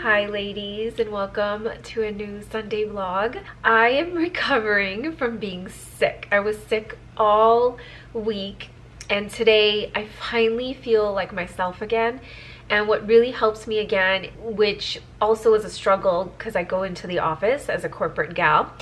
Hi ladies, and welcome to a new Sunday vlog. I am recovering from being sick. I was sick all week, and today I finally feel like myself again. And what really helps me again, which also is a struggle because I go into the office as a corporate gal,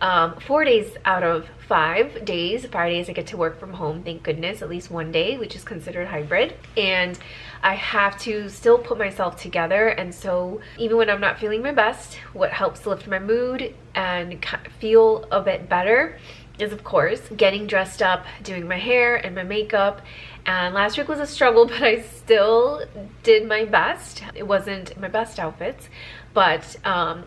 4 days out of 5 days, Fridays I get to work from home, thank goodness, at least one day, which is considered hybrid. And I have to still put myself together, and so even when I'm not feeling my best, what helps lift my mood and feel a bit better is, of course, getting dressed up, doing my hair and my makeup. And last week was a struggle, but I still did my best. It wasn't my best outfits, but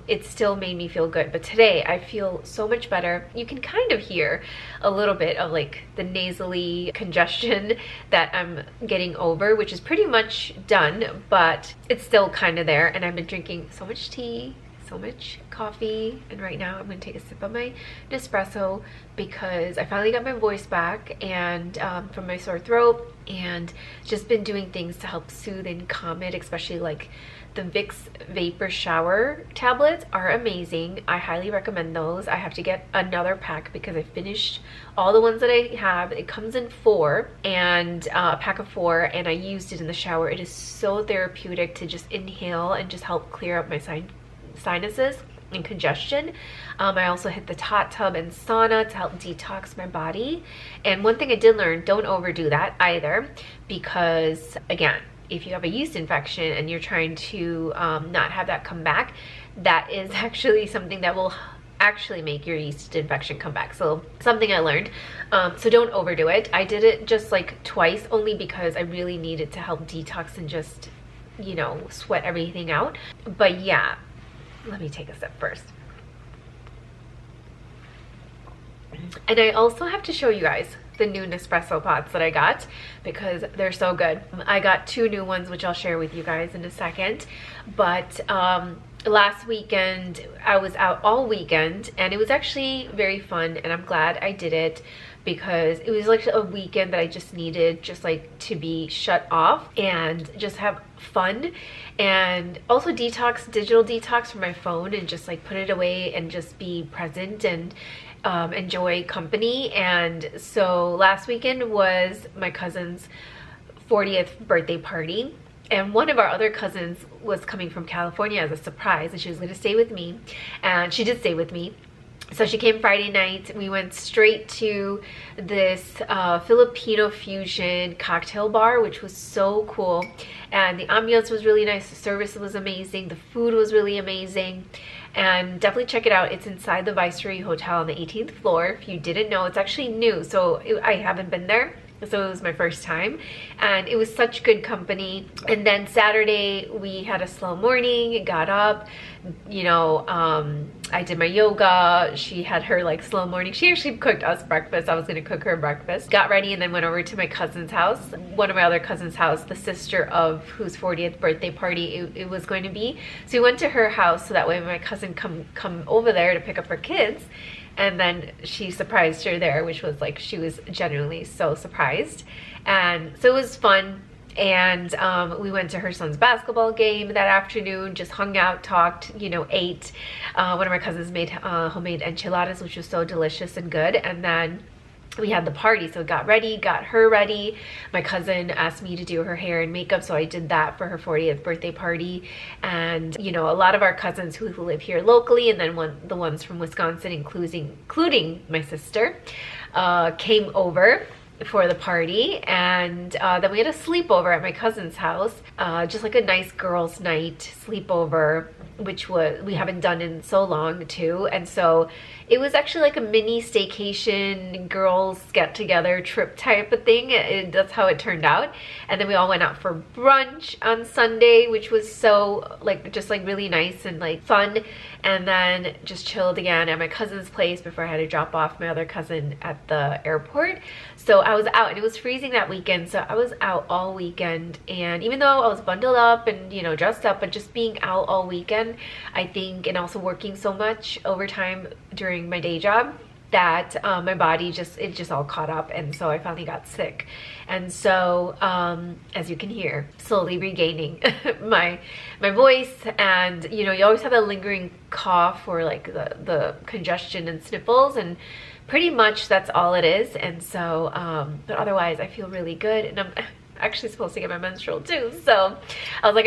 it still made me feel good. But today I feel so much better. You can kind of hear a little bit of like the nasally congestion that I'm getting over, which is pretty much done, but it's still kind of there. And I've been drinking so much tea, so much coffee, and right now I'm going to take a sip of my Nespresso because I finally got my voice back and from my sore throat, and just been doing things to help soothe and calm it, especially like the Vicks Vapor Shower tablets are amazing. I highly recommend those. I have to get another pack because I finished all the ones that I have. It comes in 4 and a pack of 4, and I used it in the shower. It is so therapeutic to just inhale and just help clear up my sinuses and congestion. I also hit the hot tub and sauna to help detox my body. And one thing I did learn, don't overdo that either, because again, if you have a yeast infection and you're trying to not have that come back, that is actually something that will actually make your yeast infection come back. So something I learned. So don't overdo it. I did it just like twice, only because I really needed to help detox and just, you know, sweat everything out. But yeah, let me take a sip first. And I also have to show you guys the new Nespresso pots that I got because they're so good. I got 2 new ones, which I'll share with you guys in a second. But last weekend I was out all weekend, and it was actually very fun, and I'm glad I did it because it was like a weekend that I just needed just like to be shut off and just have fun, and also digital detox from my phone, and just like put it away and just be present and enjoy company. And so last weekend was my cousin's 40th birthday party, and one of our other cousins was coming from California as a surprise, and she was going to stay with me, and she did stay with me. So she came Friday night. We went straight to this Filipino fusion cocktail bar, which was so cool. And the ambiance was really nice. The service was amazing. The food was really amazing. And definitely check it out. It's inside the Viceroy Hotel on the 18th floor. If you didn't know, it's actually new. So I haven't been there. So it was my first time, and it was such good company. And then Saturday we had a slow morning, got up, you know, I did my yoga. She had her like slow morning. She actually cooked us breakfast. I was gonna cook her breakfast. Got ready and then went over to my cousin's house, one of my other cousin's house, the sister of whose 40th birthday party it was going to be. So we went to her house so that way my cousin come over there to pick up her kids. And then she surprised her there, which was like, she was genuinely so surprised. And so it was fun. And we went to her son's basketball game that afternoon, just hung out, talked, you know, ate. One of my cousins made homemade enchiladas, which was so delicious and good. And then we had the party, so got ready, got her ready. My cousin asked me to do her hair and makeup, so I did that for her 40th birthday party. And you know, a lot of our cousins who live here locally, and then the ones from Wisconsin, including my sister, came over for the party. And then we had a sleepover at my cousin's house, just like a nice girls' night sleepover, which we haven't done in so long too. And so it was actually like a mini staycation, girls get together trip type of thing. That's how it turned out. And then we all went out for brunch on Sunday, which was so like just like really nice and like fun. And then just chilled again at my cousin's place before I had to drop off my other cousin at the airport. So I was out, and it was freezing that weekend, so I was out all weekend. And even though I was bundled up and, you know, dressed up, but just being out all weekend, I think, and also working so much overtime during my day job, that my body it just all caught up, and so I finally got sick. And so as you can hear, slowly regaining my voice. And you know, you always have that lingering cough or like the congestion and sniffles, and pretty much that's all it is. And so but otherwise I feel really good, and I'm actually supposed to get my menstrual too. So I was like,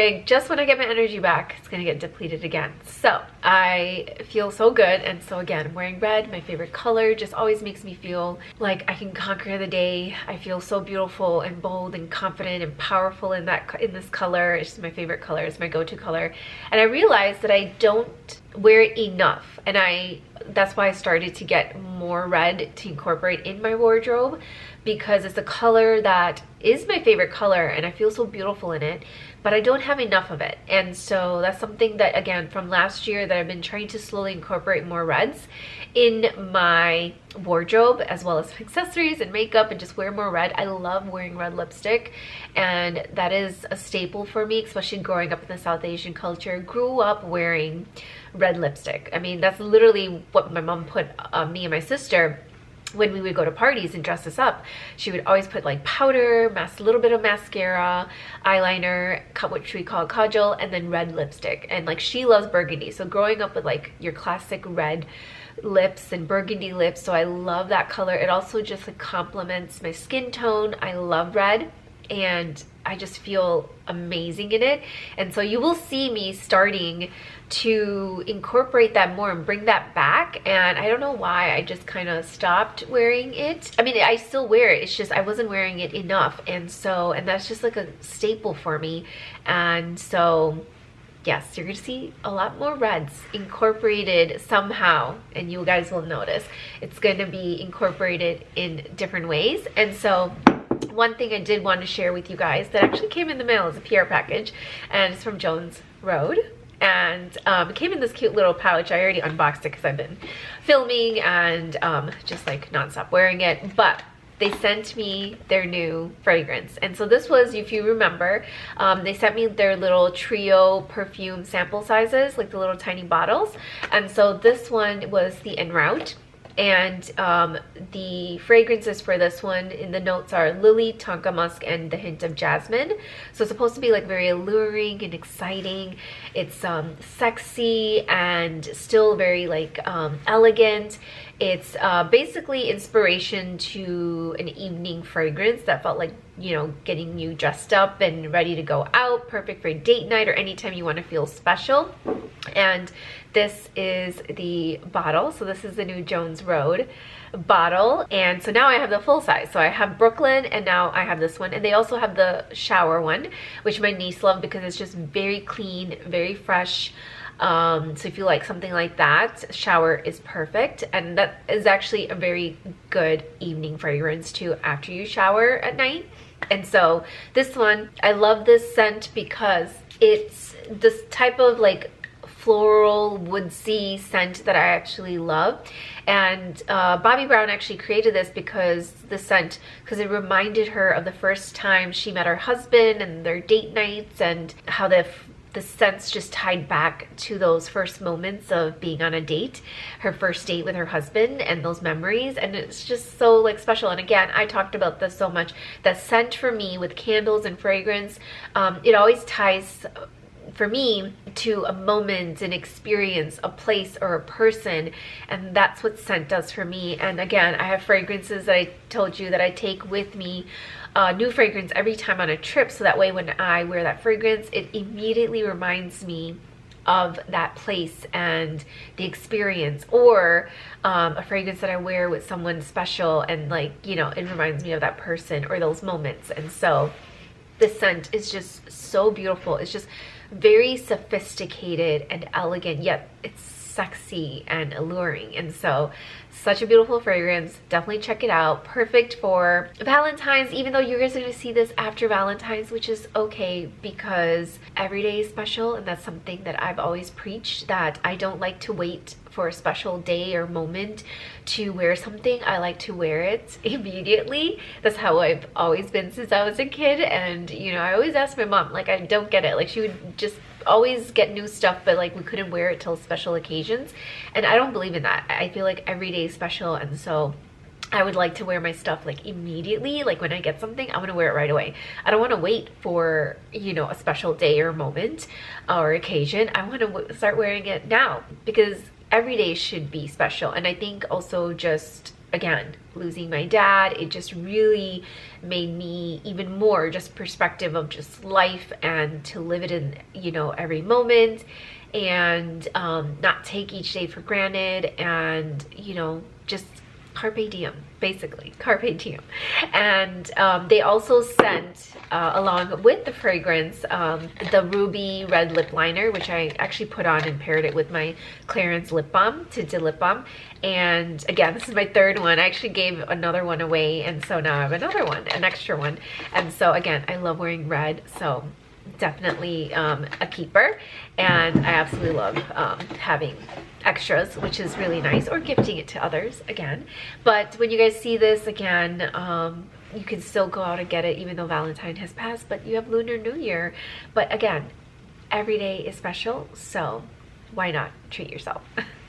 when I get my energy back, it's gonna get depleted again. So I feel so good. And so again, I'm wearing red, my favorite color, just always makes me feel like I can conquer the day. I feel so beautiful and bold and confident and powerful in this color. It's just my favorite color. It's my go-to color. And I realized that I don't wear it enough, and that's why I started to get more red to incorporate in my wardrobe, because it's a color that is my favorite color and I feel so beautiful in it, but I don't have enough of it. And so that's something that, again, from last year, that I've been trying to slowly incorporate more reds in my wardrobe, as well as accessories and makeup, and just wear more red. I love wearing red lipstick, and that is a staple for me, especially growing up in the South Asian culture. Grew up wearing red lipstick. I mean, that's literally what my mom put me and my sister when we would go to parties and dress us up. She would always put like powder, a little bit of mascara, eyeliner, which we call kajal, and then red lipstick. And like, she loves burgundy, so growing up with like your classic red lips and burgundy lips, so I love that color. It also just like complements my skin tone. I love red, and I just feel amazing in it. And so you will see me starting to incorporate that more and bring that back. And I don't know why, I just kind of stopped wearing it. I mean, I still wear it, it's just I wasn't wearing it enough. And that's just like a staple for me. And so yes, you're gonna see a lot more reds incorporated somehow, and you guys will notice it's gonna be incorporated in different ways. And so one thing I did want to share with you guys that actually came in the mail is a PR package, and it's from Jones Road. And it came in this cute little pouch. I already unboxed it because I've been filming and just like nonstop wearing it. But they sent me their new fragrance. And so this was, if you remember, they sent me their little trio perfume sample sizes, like the little tiny bottles. And so this one was the En Route. And the fragrances for this one in the notes are lily, tonka musk, and the hint of jasmine. So it's supposed to be like very alluring and exciting. It's sexy and still very like elegant. It's basically inspiration to an evening fragrance that felt like, you know, getting you dressed up and ready to go out, perfect for a date night or anytime you want to feel special. And this is the bottle. So this is the new Jones Road bottle. And so now I have the full size. So I have Brooklyn, and now I have this one. And they also have the shower one, which my niece loved because it's just very clean, very fresh. So if you like something like that, shower is perfect. And that is actually a very good evening fragrance too after you shower at night. And so this one, I love this scent because it's this type of like floral woodsy scent that I actually love. And Bobbi Brown actually created this because it reminded her of the first time she met her husband and their date nights, and how the scents just tied back to those first moments of being on a date, her first date with her husband, and those memories. And it's just so like special. And again, I talked about this so much, that scent for me with candles and fragrance, it always ties for me to a moment, an experience, a place, or a person. And that's what scent does for me. And again, I have fragrances that I told you that I take with me, new fragrance every time on a trip, so that way when I wear that fragrance, it immediately reminds me of that place and the experience. Or a fragrance that I wear with someone special, and like, you know, it reminds me of that person or those moments. And so this scent is just so beautiful. It's just very sophisticated and elegant, yet it's sexy and alluring. And so such a beautiful fragrance. Definitely check it out. Perfect for Valentine's, even though you guys are going to see this after Valentine's, which is okay because every day is special. And that's something that I've always preached, that I don't like to wait for a special day or moment to wear something, I like to wear it immediately. That's how I've always been since I was a kid. And you know, I always ask my mom, like, I don't get it, like she would just always get new stuff, but like we couldn't wear it till special occasions, and I don't believe in that. I feel like every day is special, and so I would like to wear my stuff like immediately. Like when I get something, I want to wear it right away. I don't want to wait for, you know, a special day or moment or occasion. I want to start wearing it now, because every day should be special. And I think also just, again, losing my dad, it just really made me even more just perspective of just life, and to live it in, you know, every moment, and not take each day for granted, and, you know, just carpe diem, basically carpe diem. And they also sent along with the fragrance the ruby red lip liner, which I actually put on and paired it with my Clarins lip balm, tinted lip balm. And again, this is my third one. I actually gave another one away, and so now I have another one, an extra one. And so again, I love wearing red, so definitely a keeper. And I absolutely love having extras, which is really nice, or gifting it to others again. But when you guys see this again, you can still go out and get it even though Valentine has passed, but you have Lunar New Year. But again, every day is special, so why not treat yourself?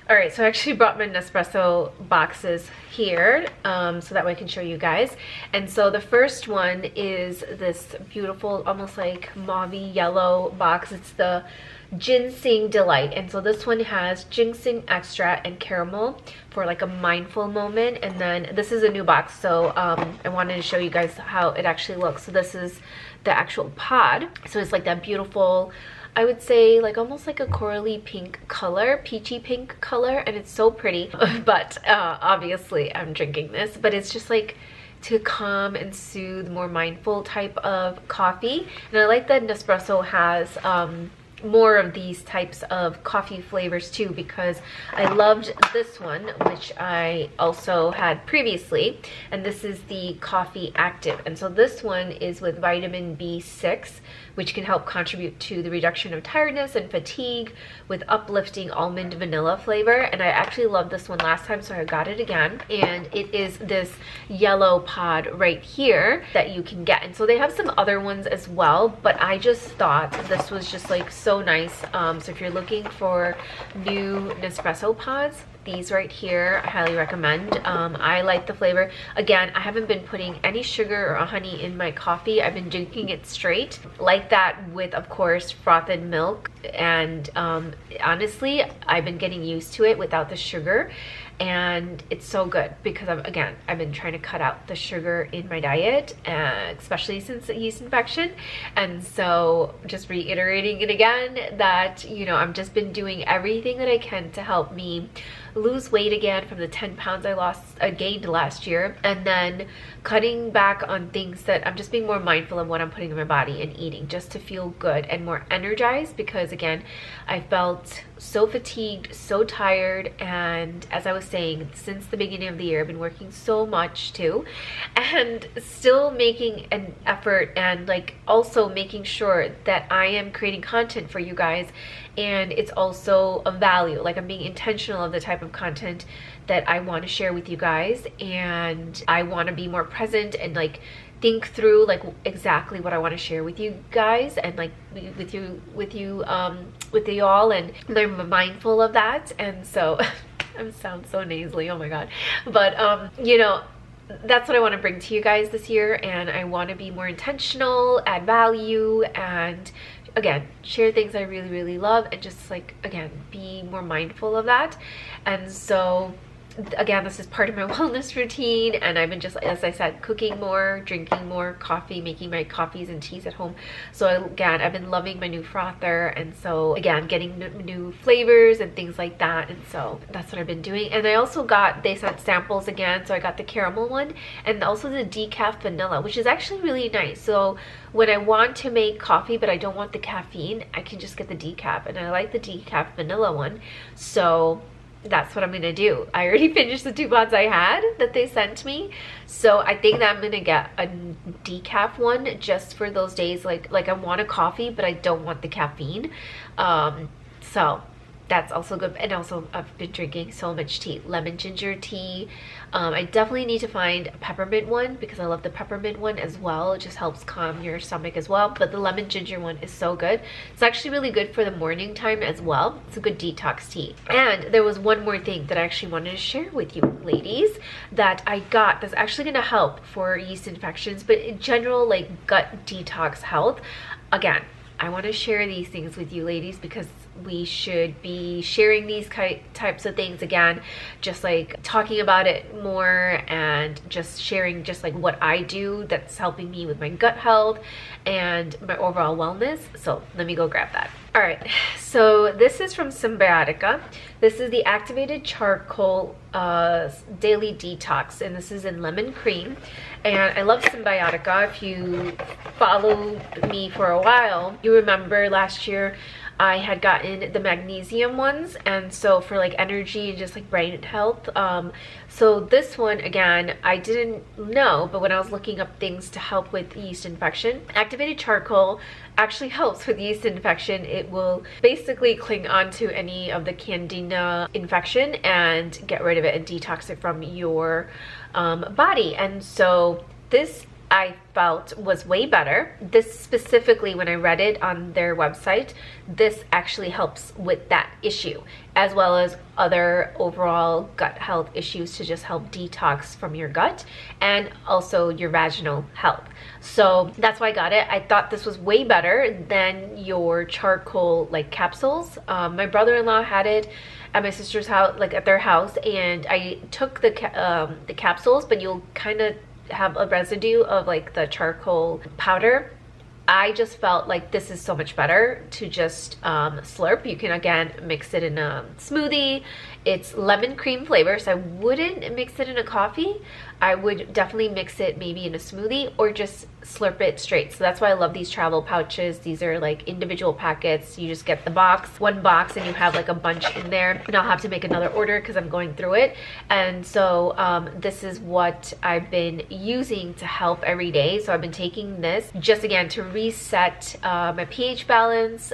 All right, so I actually brought my Nespresso boxes here so that way I can show you guys. And so the first one is this beautiful, almost like mauvey yellow box. It's the Ginseng Delight. And so this one has ginseng extract and caramel for like a mindful moment. And then this is a new box, so I wanted to show you guys how it actually looks. So this is the actual pod. So it's like that beautiful, I would say like almost like a corally pink color, peachy pink color, and it's so pretty. But obviously I'm drinking this, but it's just like to calm and soothe, more mindful type of coffee. And I like that Nespresso has more of these types of coffee flavors too, because I loved this one, which I also had previously, and this is the Coffee Active. And so this one is with vitamin B6, which can help contribute to the reduction of tiredness and fatigue with uplifting almond vanilla flavor. And I actually loved this one last time, so I got it again. And it is this yellow pod right here that you can get. And so they have some other ones as well, but I just thought this was just like so nice. So if you're looking for new Nespresso pods, these right here I highly recommend. I like the flavor. Again, I haven't been putting any sugar or honey in my coffee. I've been drinking it straight like that, with of course frothed milk. And honestly, I've been getting used to it without the sugar, and it's so good because I've been trying to cut out the sugar in my diet, especially since the yeast infection. And so just reiterating it again that, you know, I've just been doing everything that I can to help me lose weight again from the 10 pounds I gained last year, and then cutting back on things that I'm just being more mindful of what I'm putting in my body and eating, just to feel good and more energized, because again, I felt so fatigued, so tired. And as I was saying, since the beginning of the year I've been working so much too, and still making an effort, and like also making sure that I am creating content for you guys, and it's also of value. Like I'm being intentional of the type of content that I want to share with you guys, and I want to be more present and like think through like exactly what I want to share with you guys, and like with you all, and they're mindful of that. And so I sound so nasally, oh my god, but you know, that's what I want to bring to you guys this year, and I want to be more intentional, add value, and again, share things I really, really love, and just like, again, be more mindful of that. And so again, this is part of my wellness routine, and I've been just, as I said, cooking more, drinking more coffee, making my coffees and teas at home. So again, I've been loving my new frother, and so again, getting new flavors and things like that. And so that's what I've been doing. And I also they sent samples again, so I got the caramel one and also the decaf vanilla, which is actually really nice. So when I want to make coffee but I don't want the caffeine, I can just get the decaf, and I like the decaf vanilla one. So that's what I'm gonna do. I already finished the 2 pods I had that they sent me, so I think that I'm gonna get a decaf one just for those days like I want a coffee but I don't want the caffeine. So that's also good. And also I've been drinking so much tea, lemon ginger tea. I definitely need to find a peppermint one because I love the peppermint one as well. It just helps calm your stomach as well, but the lemon ginger one is so good. It's actually really good for the morning time as well. It's a good detox tea. And there was one more thing that I actually wanted to share with you ladies that I got that's actually going to help for yeast infections, but in general, like gut detox health. Again, I want to share these things with you ladies because we should be sharing these types of things, again, just like talking about it more and just sharing just like what I do that's helping me with my gut health and my overall wellness. So let me go grab that. All right, so this is from Symbiotica. This is the activated charcoal daily detox, and this is in lemon cream. And I love Symbiotica. If you follow me for a while, you remember last year I had gotten the magnesium ones, and so for like energy and just like brain health. So this one, again, I didn't know, but when I was looking up things to help with yeast infection, activated charcoal actually helps with yeast infection. It will basically cling onto any of the candida infection and get rid of it and detox it from your body. And so this I felt was way better. This specifically, when I read it on their website, this actually helps with that issue, as well as other overall gut health issues to just help detox from your gut and also your vaginal health. So that's why I got it. I thought this was way better than your charcoal like capsules. My brother-in-law had it at my sister's house, like at their house, and I took the capsules, but you'll kind of have a residue of like the charcoal powder. I just felt like this is so much better to just slurp. You can again mix it in a smoothie. It's lemon cream flavor, so I wouldn't mix it in a coffee. I would definitely mix it maybe in a smoothie or just slurp it straight. So that's why I love these travel pouches. These are like individual packets. You just get the box, one box, and you have like a bunch in there. And I'll have to make another order because I'm going through it. And so this is what I've been using to help every day. So I've been taking this just again to reset my pH balance,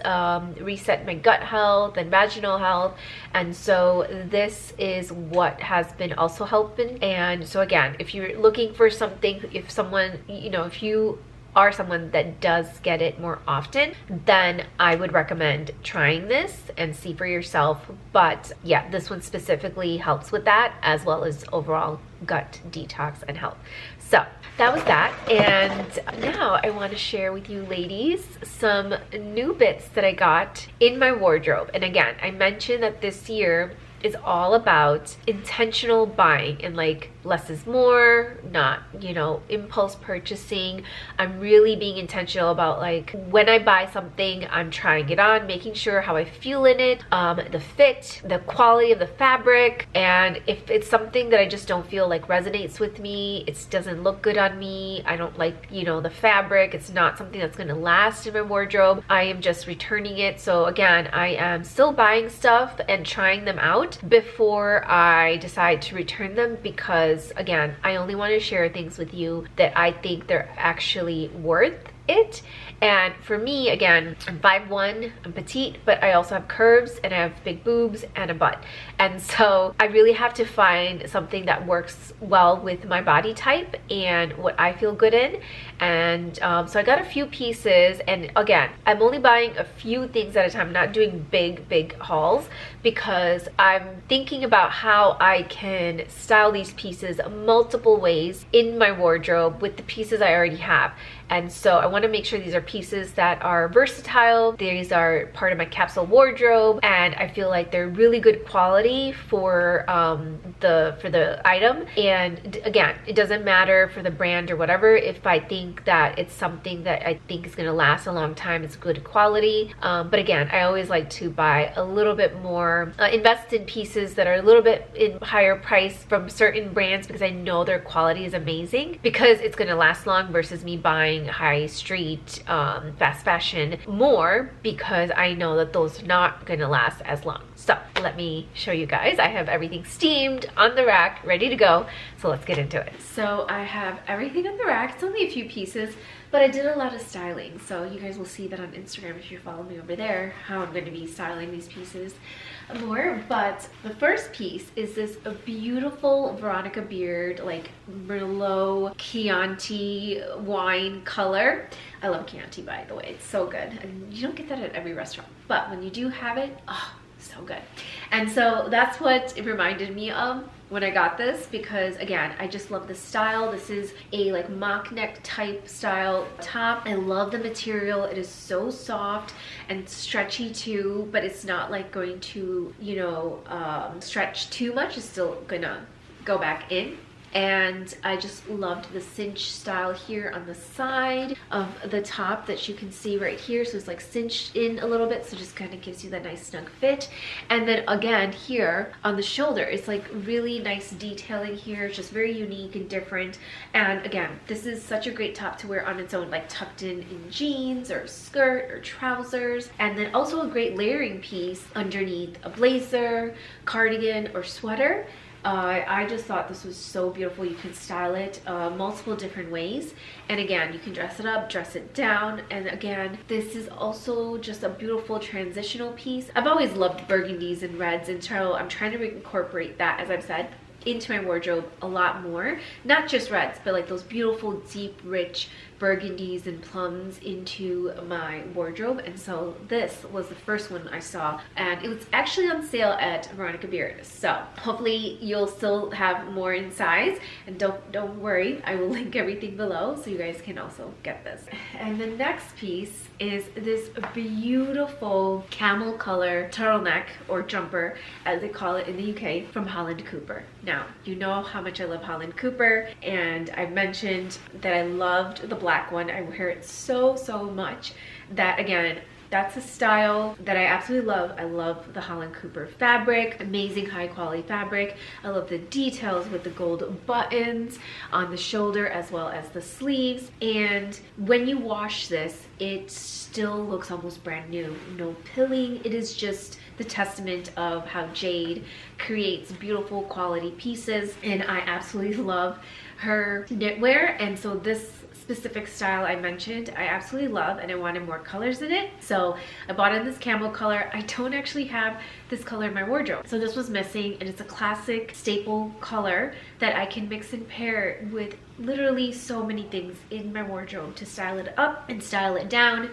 reset my gut health and vaginal health. And so this is what has been also helping. And so again, if you're looking for something, if someone, you know, if you are someone that does get it more often, then I would recommend trying this and see for yourself. But yeah, this one specifically helps with that, as well as overall gut detox and health. So that was that. And now I want to share with you ladies some new bits that I got in my wardrobe. And again, I mentioned that this year is all about intentional buying and like less is more, not, you know, impulse purchasing. I'm really being intentional about like when I buy something, I'm trying it on, making sure how I feel in it, the fit, the quality of the fabric, and if it's something that I just don't feel like resonates with me, it doesn't look good on me, I don't like, you know, the fabric, it's not something that's going to last in my wardrobe, I am just returning it. So again, I am still buying stuff and trying them out before I decide to return them, because again, I only want to share things with you that I think they're actually worth it. And for me, again, I'm 5'1", I'm petite, but I also have curves and I have big boobs and a butt. And so I really have to find something that works well with my body type and what I feel good in. And so I got a few pieces, and again, I'm only buying a few things at a time, not doing big hauls, because I'm thinking about how I can style these pieces multiple ways in my wardrobe with the pieces I already have. And so I want to make sure these are pieces that are versatile. These are part of my capsule wardrobe, and I feel like they're really good quality for the item. And again, it doesn't matter for the brand or whatever. If I think that it's something that I think is going to last a long time, it's good quality. But again, I always like to buy a little bit more, invest in pieces that are a little bit in higher price from certain brands, because I know their quality is amazing, because it's going to last long, versus me buying high street fast fashion more, because I know that those are not going to last as long. So let me show you guys. I have everything steamed on the rack, ready to go. So let's get into it. So I have everything on the rack. It's only a few pieces, but I did a lot of styling. So you guys will see that on Instagram if you follow me over there, how I'm going to be styling these pieces more. But the first piece is this beautiful Veronica Beard, like Merlot Chianti wine color. I love Chianti, by the way. It's so good. And you don't get that at every restaurant, but when you do have it, oh, so good. And so that's what it reminded me of when I got this, because again, I just love the style. This is a like mock neck type style top. I love the material. It is so soft and stretchy too, but it's not like going to, you know, stretch too much. It's still gonna go back in. And I just loved the cinch style here on the side of the top that you can see right here. So it's like cinched in a little bit, so just kind of gives you that nice snug fit. And then again here on the shoulder, it's like really nice detailing here. It's just very unique and different. And again, this is such a great top to wear on its own, like tucked in jeans or skirt or trousers. And then also a great layering piece underneath a blazer, cardigan, or sweater. I just thought this was so beautiful. You can style it multiple different ways, and again, you can dress it up, dress it down. And again, this is also just a beautiful transitional piece. I've always loved burgundies and reds, and so I'm trying to incorporate that, as I've said, into my wardrobe a lot more. Not just reds, but like those beautiful deep rich burgundies and plums into my wardrobe. And so this was the first one I saw, and it was actually on sale at Veronica Beard. So hopefully you'll still have more in size, and don't worry, I will link everything below so you guys can also get this. And the next piece is this beautiful camel color turtleneck, or jumper as they call it in the UK, from Holland Cooper. Now, you know how much I love Holland Cooper, and I mentioned that I loved the black one. I wear it so much that, again, that's a style that I absolutely love. I love the Holland Cooper fabric, amazing high quality fabric. I love the details with the gold buttons on the shoulder as well as the sleeves. And when you wash this, it still looks almost brand new. No pilling. It is just the testament of how Jade creates beautiful quality pieces, and I absolutely love her knitwear. And so this specific style I mentioned, I absolutely love, and I wanted more colors in it, so I bought in this camel color. I don't actually have this color in my wardrobe, so this was missing, and it's a classic staple color that I can mix and pair with literally so many things in my wardrobe to style it up and style it down,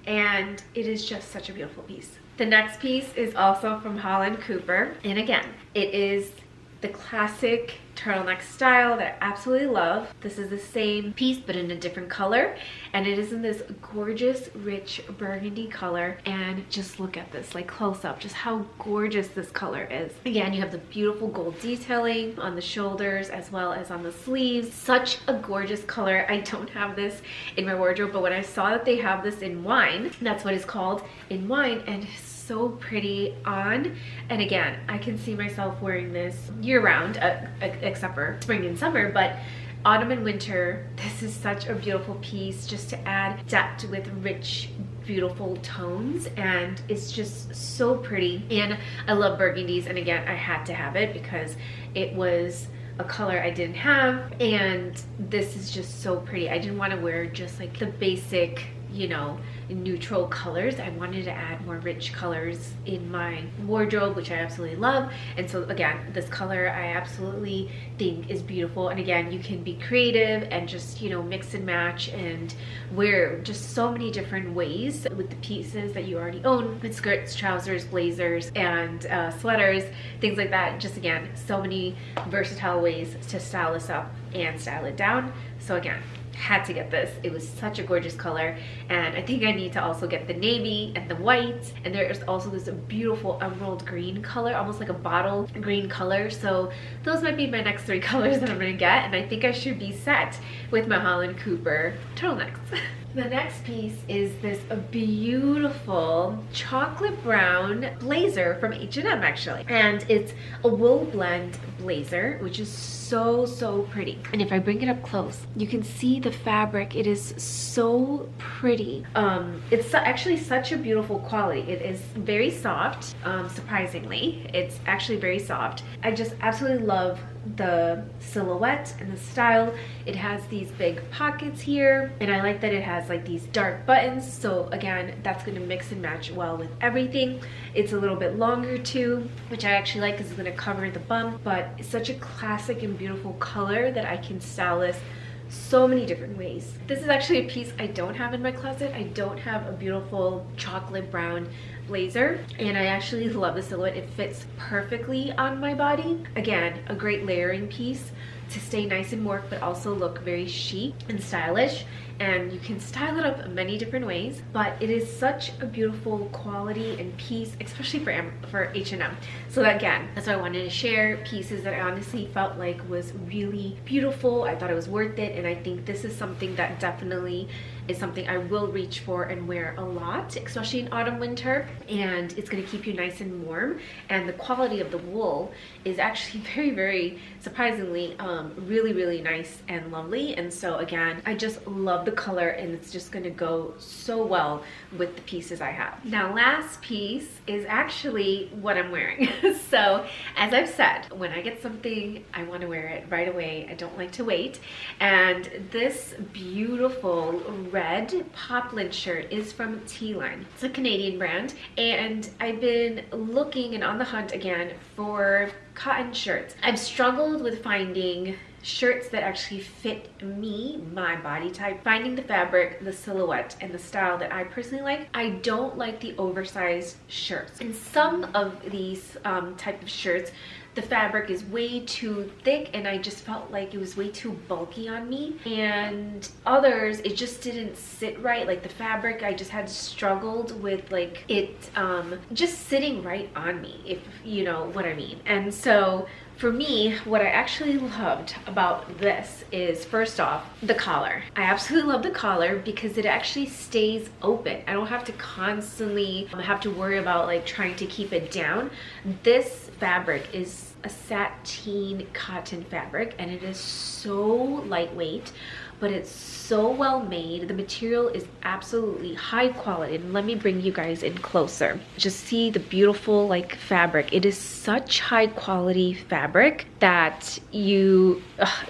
and it is just such a beautiful piece. The next piece is also from Holland Cooper, and again, it is the classic turtleneck style that I absolutely love. This is the same piece but in a different color, and it is in this gorgeous rich burgundy color. And just look at this, like close up, just how gorgeous this color is. Again, you have the beautiful gold detailing on the shoulders as well as on the sleeves. Such a gorgeous color. I don't have this in my wardrobe, but when I saw that they have this in wine, that's what it's called, in wine, and so pretty on. And again, I can see myself wearing this year-round, except for spring and summer, but autumn and winter, this is such a beautiful piece just to add depth with rich, beautiful tones, and it's just so pretty. And I love burgundies, and again, I had to have it because it was a color I didn't have, and this is just so pretty. I didn't want to wear just like the basic, you know, neutral colors. I wanted to add more rich colors in my wardrobe, which I absolutely love. And so again, this color I absolutely think is beautiful. And again, you can be creative and just, you know, mix and match and wear just so many different ways with the pieces that you already own, with skirts, trousers, blazers, and sweaters, things like that. Just again, so many versatile ways to style this up and style it down. So again, had to get this. It was such a gorgeous color, and I think I need to also get the navy and the white, and there is also this beautiful emerald green color, almost like a bottle green color. So those might be my next 3 colors that I'm gonna get, and I think I should be set with my Holland Cooper turtlenecks. The next piece is this beautiful chocolate brown blazer from H&M actually. And it's a wool blend blazer, which is so pretty. And if I bring it up close, you can see the fabric. It is so pretty. It's actually such a beautiful quality. It is very soft, surprisingly. It's actually very soft. I just absolutely love the silhouette and the style. It has these big pockets here, and I like that it has like these dark buttons, so again, that's going to mix and match well with everything. It's a little bit longer too, which I actually like because it's going to cover the bum, but it's such a classic and beautiful color that I can style this so many different ways. This is actually a piece I don't have in my closet. I don't have a beautiful chocolate brown blazer, and I actually love the silhouette. It fits perfectly on my body. Again, a great layering piece to stay nice and warm but also look very chic and stylish, and you can style it up many different ways, but it is such a beautiful quality and piece, especially for H&M. So again, that's why I wanted to share pieces that I honestly felt like was really beautiful. I thought it was worth it, and I think this is something that definitely is something I will reach for and wear a lot, especially in autumn winter, and it's going to keep you nice and warm. And the quality of the wool is actually very surprisingly really nice and lovely. And so again, I just love the color, and it's just going to go so well with the pieces I have. Now, last piece is actually what I'm wearing. So as I've said, when I get something, I want to wear it right away. I don't like to wait. And this beautiful red poplin shirt is from T-Line. It's a Canadian brand, and I've been looking and on the hunt again for cotton shirts. I've struggled with finding shirts that actually fit me, my body type, finding the fabric, the silhouette, and the style that I personally like. I don't like the oversized shirts. In some of these type of shirts, the fabric is way too thick, and I just felt like it was way too bulky on me. And others, it just didn't sit right. Like the fabric, I just had struggled with like it just sitting right on me, if you know what I mean. And so for me, what I actually loved about this is, first off, the collar. I absolutely love the collar because it actually stays open. I don't have to constantly have to worry about like trying to keep it down. This fabric is a sateen cotton fabric, and it is so lightweight, but it's so well made. The material is absolutely high quality, and let me bring you guys in closer. Just see the beautiful like fabric. It is such high quality fabric that you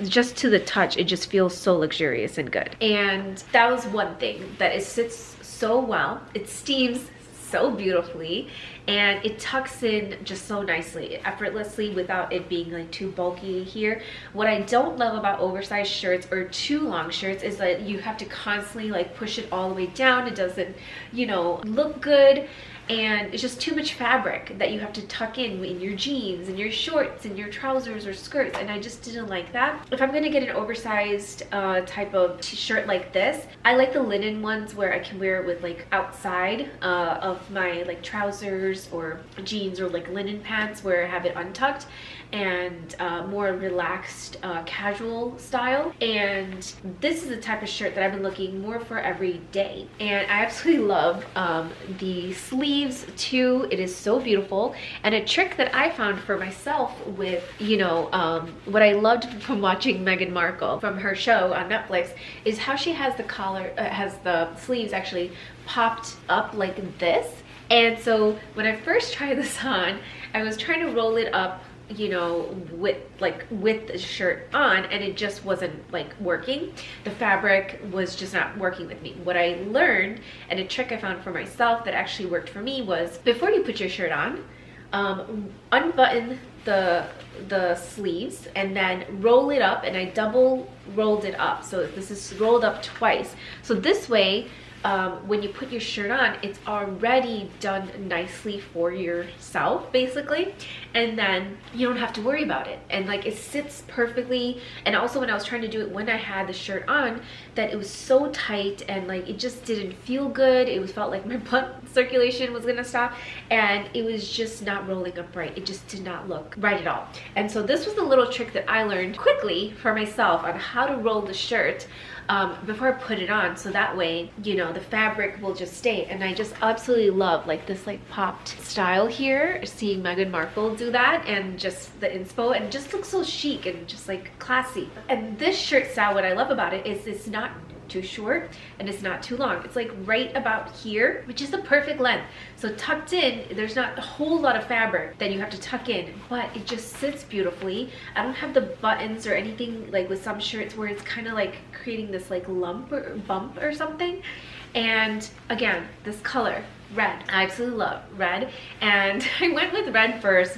just to the touch, it just feels so luxurious and good. And that was one thing, that it sits so well. It steams so beautifully, and it tucks in just so nicely, effortlessly, without it being like too bulky here. What I don't love about oversized shirts or too long shirts is that you have to constantly like push it all the way down. It doesn't, you know, look good, and it's just too much fabric that you have to tuck in your jeans and your shorts and your trousers or skirts, and I just didn't like that. If I'm gonna get an oversized type of t-shirt like this, I like the linen ones where I can wear it with like outside of my like trousers or jeans, or like linen pants where I have it untucked, and more relaxed casual style. And this is the type of shirt that I've been looking more for every day, and I absolutely love the sleeves too. It is so beautiful. And a trick that I found for myself with, you know, what I loved from watching Meghan Markle from her show on Netflix is how she has the collar, has the sleeves actually popped up like this. And so when I first tried this on, I was trying to roll it up, you know, with the shirt on, and it just wasn't like working. The fabric was just not working with me. What I learned, and a trick I found for myself that actually worked for me, was before you put your shirt on, unbutton the sleeves and then roll it up, and I double rolled it up, so this is rolled up twice. So this way, when you put your shirt on, it's already done nicely for yourself, basically, and then you don't have to worry about it, and like it sits perfectly. And also when I was trying to do it when I had the shirt on, that it was so tight and like it just didn't feel good. It was felt like my blood circulation was gonna stop, and it was just not rolling up right. It just did not look right at all. And so this was the little trick that I learned quickly for myself on how to roll the shirt before I put it on, so that way, you know, the fabric will just stay. And I just absolutely love like this like popped style here, seeing Meghan Markle do that, and just the inspo, and just looks so chic and just like classy. And this shirt style, what I love about it is it's not too short and it's not too long. It's like right about here, which is the perfect length. So tucked in, there's not a whole lot of fabric that you have to tuck in, but it just sits beautifully. I don't have the buttons or anything like with some shirts where it's kind of like creating this like lump or bump or something. And again, this color, red, I absolutely love red. And I went with red first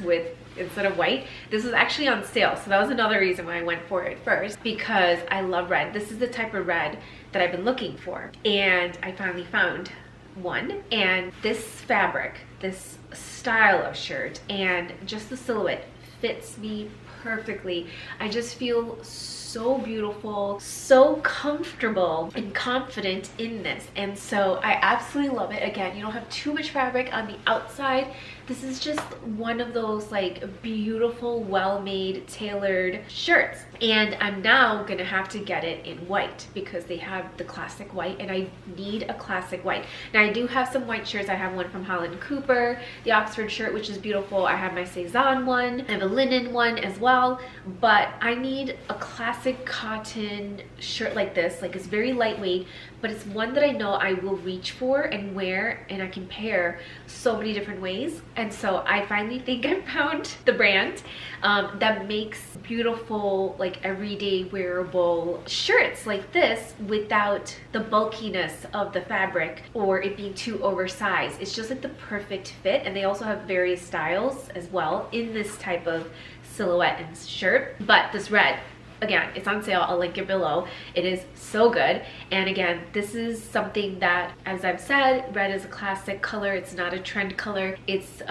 instead of white. This was actually on sale, so that was another reason why I went for it first, because I love red. This is the type of red that I've been looking for, and I finally found one. And this fabric, this style of shirt, and just the silhouette fits me perfectly. I just feel so beautiful, so comfortable and confident in this, and so I absolutely love it. Again, you don't have too much fabric on the outside. This is just one of those like beautiful, well-made, tailored shirts. And I'm now gonna have to get it in white because they have the classic white, and I need a classic white. Now I do have some white shirts. I have one from Holland Cooper, the Oxford shirt, which is beautiful. I have my Cezanne one. I have a linen one as well, but I need a classic cotton shirt like this. Like, it's very lightweight, but it's one that I know I will reach for and wear, and I can pair so many different ways. And so I finally think I found the brand that makes beautiful, like everyday wearable shirts like this without the bulkiness of the fabric or it being too oversized. It's just like the perfect fit. And they also have various styles as well in this type of silhouette and shirt. But this red, again, it's on sale. I'll link it below. It is so good. And again, this is something that, as I've said, red is a classic color. It's not a trend color. It's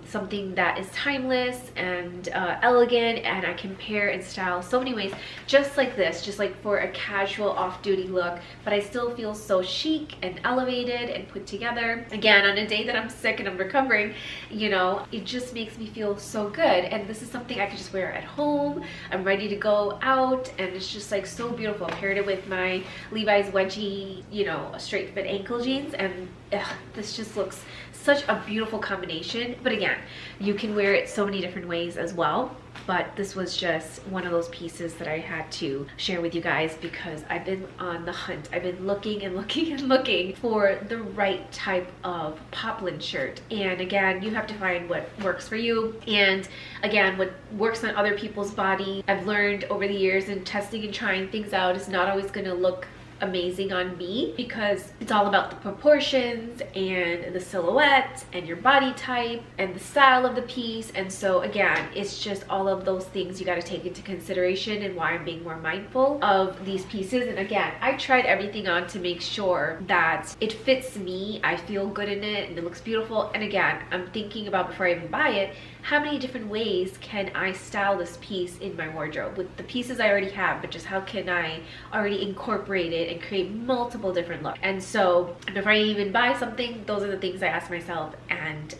something that is timeless and elegant, and I can pair and style so many ways, just like this, just like for a casual off-duty look, but I still feel so chic and elevated and put together. Again, on a day that I'm sick and I'm recovering, you know, it just makes me feel so good. And this is something I can just wear at home. I'm ready to go out, and it's just like so beautiful. I paired it with my Levi's wedgie, you know, straight fit ankle jeans, and this just looks such a beautiful combination. But again, you can wear it so many different ways as well. But this was just one of those pieces that I had to share with you guys because I've been on the hunt. I've been looking and looking and looking for the right type of poplin shirt. And again, you have to find what works for you. And again, what works on other people's body. I've learned over the years in testing and trying things out, is not always going to look amazing on me, because it's all about the proportions and the silhouette and your body type and the style of the piece. And so again, it's just all of those things you got to take into consideration, and why I'm being more mindful of these pieces. And again, I tried everything on to make sure that it fits me, I feel good in it, and it looks beautiful. And again, I'm thinking about, before I even buy it, how many different ways can I style this piece in my wardrobe with the pieces I already have, but just how can I already incorporate it and create multiple different looks. And so before I even buy something, those are the things I ask myself and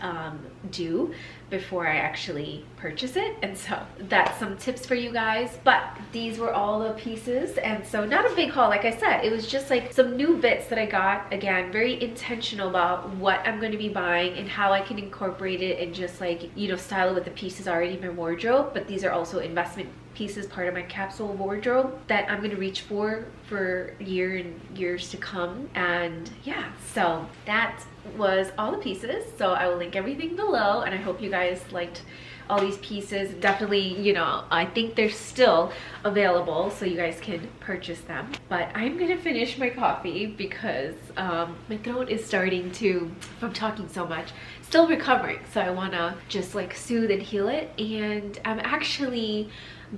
do before I actually purchase it. And so that's some tips for you guys. But these were all the pieces, and so not a big haul. Like I said, it was just like some new bits that I got. Again, very intentional about what I'm going to be buying and how I can incorporate it and just like, you know, style it with the pieces already in my wardrobe. But these are also investment pieces, part of my capsule wardrobe that I'm going to reach for years to come. And yeah, so that was all the pieces. So I will link everything below, and I hope you guys liked all these pieces. Definitely, you know, I think they're still available, so you guys can purchase them. But I'm gonna finish my coffee because my throat is starting to, from talking so much, still recovering. So I wanna just like soothe and heal it. And I'm actually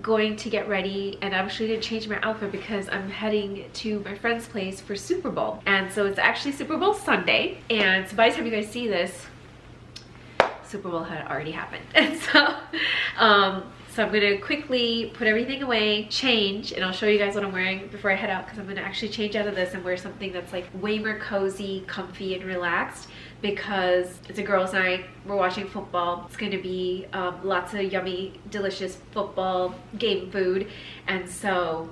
going to get ready, and I'm actually gonna change my outfit because I'm heading to my friend's place for Super Bowl. And so it's actually Super Bowl Sunday, and so by the time you guys see this, Super Bowl had already happened. And so so I'm gonna quickly put everything away, change, and I'll show you guys what I'm wearing before I head out, because I'm gonna actually change out of this and wear something that's like way more cozy, comfy, and relaxed, because it's a girls' night. We're watching football. It's gonna be lots of yummy, delicious football game food. And so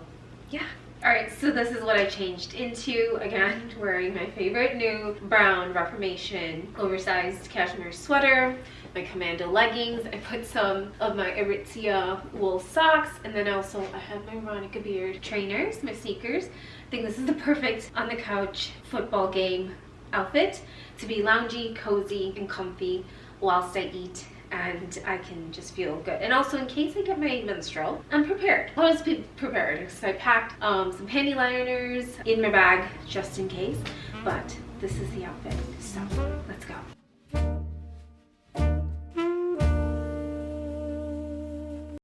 yeah, Alright, so this is what I changed into. Again, wearing my favorite new brown Reformation oversized cashmere sweater, my commando leggings. I put some of my Aritzia wool socks, and then also I have my Veronica Beard trainers, my sneakers. I think this is the perfect on the couch football game outfit to be loungy, cozy, and comfy whilst I eat, and I can just feel good. And also, in case I get my menstrual, I'm prepared. I was prepared. So I packed some panty liners in my bag just in case, but this is the outfit, so let's go.